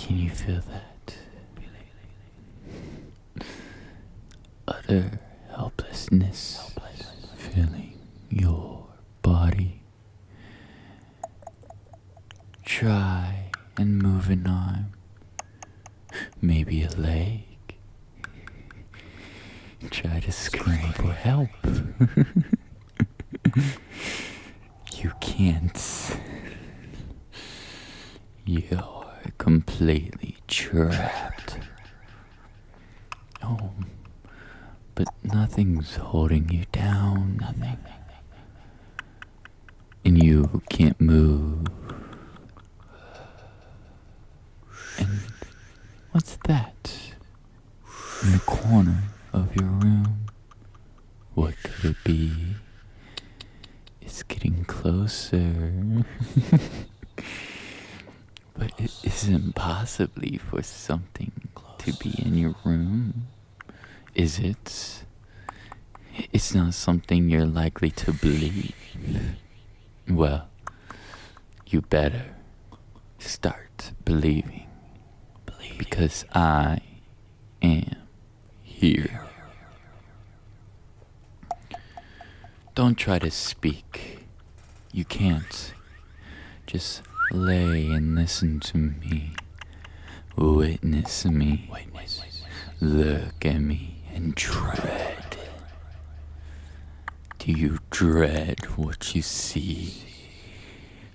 Can you feel that? Utter helplessness filling your body. Try and move an arm, maybe a leg. Try to scream for help. You can't. You're completely trapped. Oh, but nothing's holding you down. Nothing. And you can't move. And what's that in the corner of your room? What could it be? It's getting closer. But it isn't possibly for something to be in your room, is it? It's not something you're likely to believe. Well, you better start believing. Because I am here. Don't try to speak. You can't. Just lay and listen to me. Witness me. Look at me and dread. Do you dread what you see?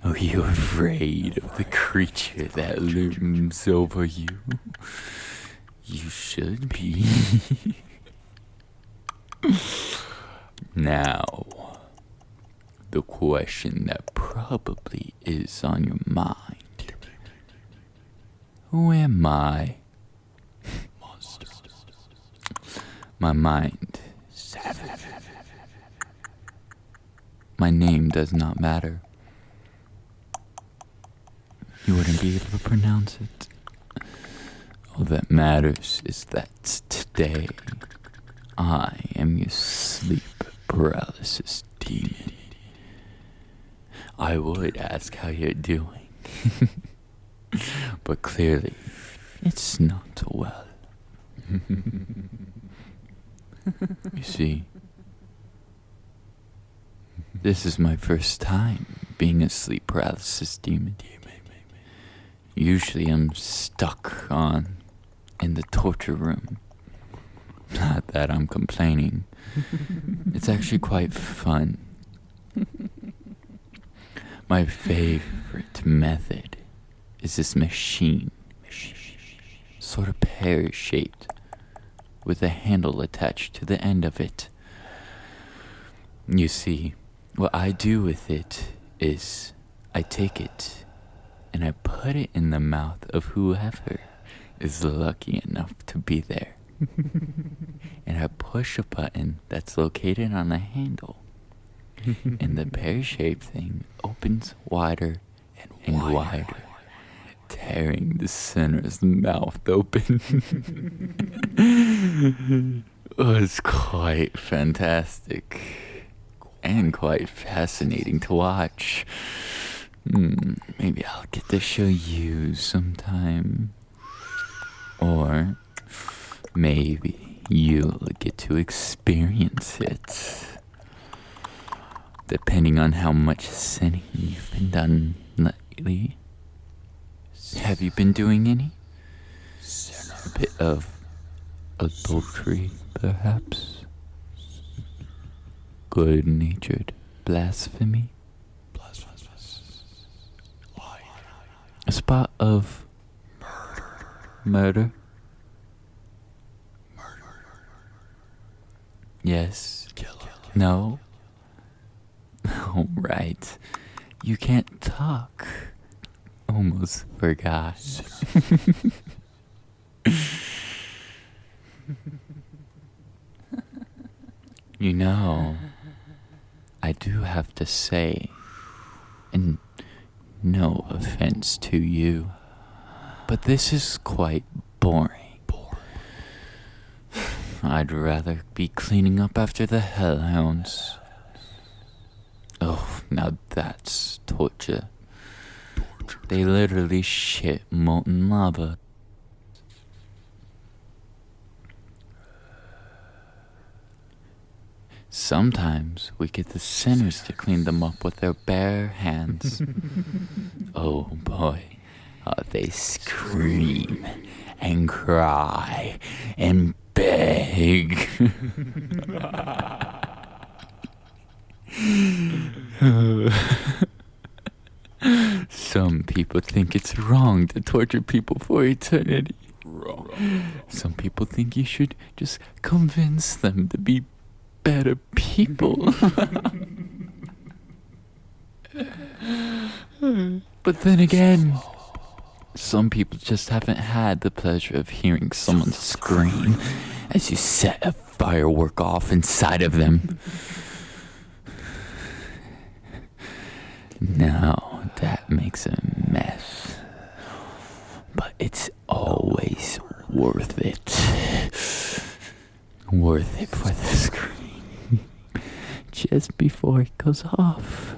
Are you afraid of the creature that looms over you? You should be. Now, the question that probably is on your mind. Who am I? Monster. My mind. Savage. My name does not matter. You wouldn't be able to pronounce it. All that matters is that today I am your sleep paralysis demon. I would ask how you're doing, but clearly it's not well. You see, this is my first time being a sleep paralysis demon. Usually I'm stuck in the torture room. Not that I'm complaining. It's actually quite fun. My favorite method is this machine. Sort of pear-shaped, with a handle attached to the end of it. You see, what I do with it is I take it and I put it in the mouth of whoever is lucky enough to be there. And I push a button that's located on the handle. And the pear-shaped thing opens wider and wider, tearing the sinner's mouth open. Oh, it's quite fantastic and quite fascinating to watch. Maybe I'll get to show you sometime. Or maybe you'll get to experience it. Depending on how much sinning you've been done lately. Have you been doing any? A bit of adultery, perhaps? Good-natured blasphemy? A spot of murder? Yes. No? Oh, right. You can't talk. Almost forgot. You know, I do have to say, and no offense to you, but this is quite boring. I'd rather be cleaning up after the hellhounds. Oh, now that's torture. They literally shit molten lava. Sometimes we get the sinners to clean them up with their bare hands. Oh boy, they scream and cry and beg. Some people think it's wrong to torture people for eternity. Some people think you should just convince them to be better people. But then again, some people just haven't had the pleasure of hearing someone scream as you set a firework off inside of them. Now that makes a mess, but it's always worth it. Worth it for the scream just before it goes off,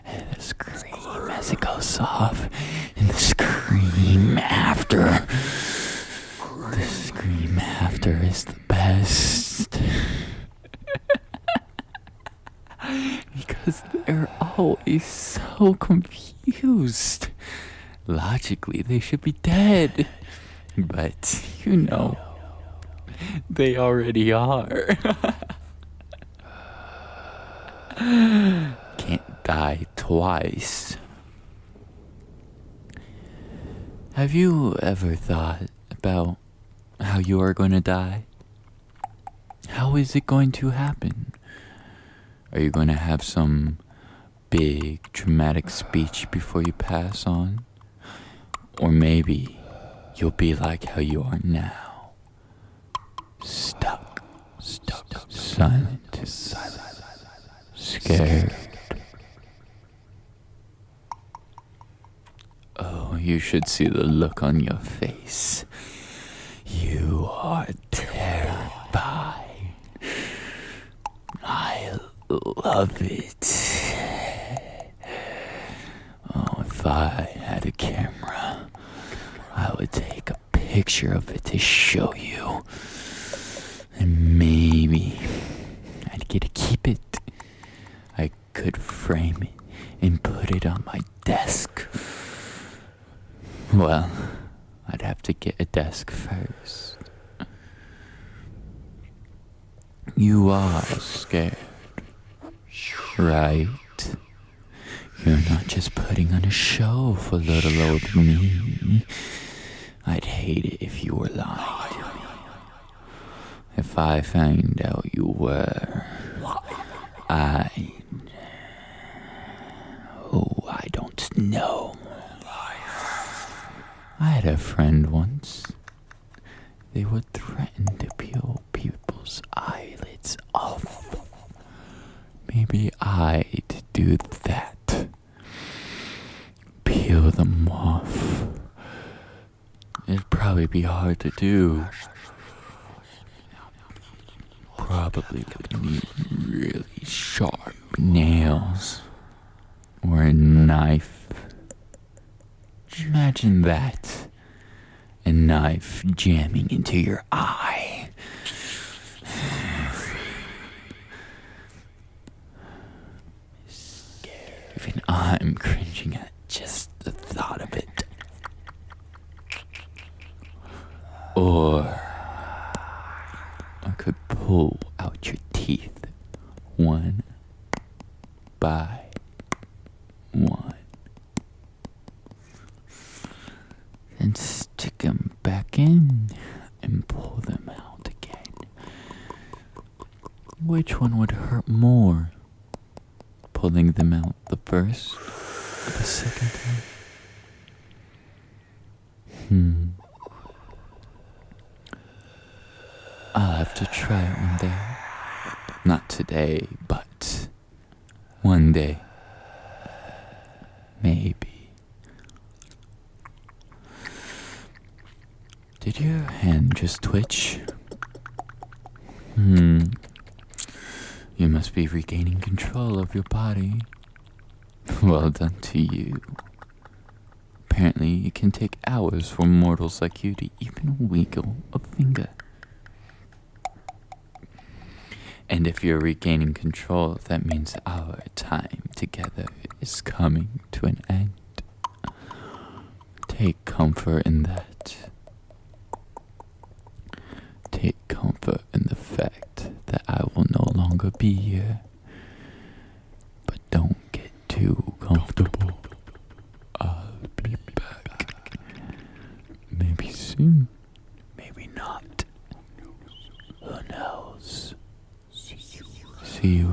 and the scream as it goes off, and the scream after. The scream after is the best. Because they're always so confused. Logically, they should be dead. But, you know, they already are. Can't die twice. Have you ever thought about how you are going to die? How is it going to happen? Are you going to have some big dramatic speech before you pass on? Or maybe you'll be like how you are now. Stuck, silent, scared. Oh, you should see the look on your face. You are terrified. I love it. Oh, if I had a camera, I would take a picture of it to show you. And maybe I'd get to keep it. I could frame it and put it on my desk. Well, I'd have to get a desk first. You are scared, right? You're not just putting on a show for little old me. I'd hate it if you were lying to me. If I found out you were, I don't know. I had a friend once. They would threaten to peel people's eyelids off. Maybe I'd do that. Peel them off. It'd probably be hard to do. Probably would need really sharp nails. Or a knife. Imagine that. A knife jamming into your eye. Even I'm cringing at just the thought of it. Or I could pull out your teeth one by one. And stick them back in and pull them out again. Which one would hurt more? Pulling them out the first or the second time? I'll have to try it one day. Not today, but one day. Maybe. Did your hand just twitch? You must be regaining control of your body. Well done to you. Apparently, it can take hours for mortals like you to even wiggle a finger. And if you're regaining control, that means our time together is coming to an end. Take comfort in that. Take comfort in the fact that I will no longer be here. But don't get too comfortable. I'll be back. Maybe soon. Maybe not. Who knows? See you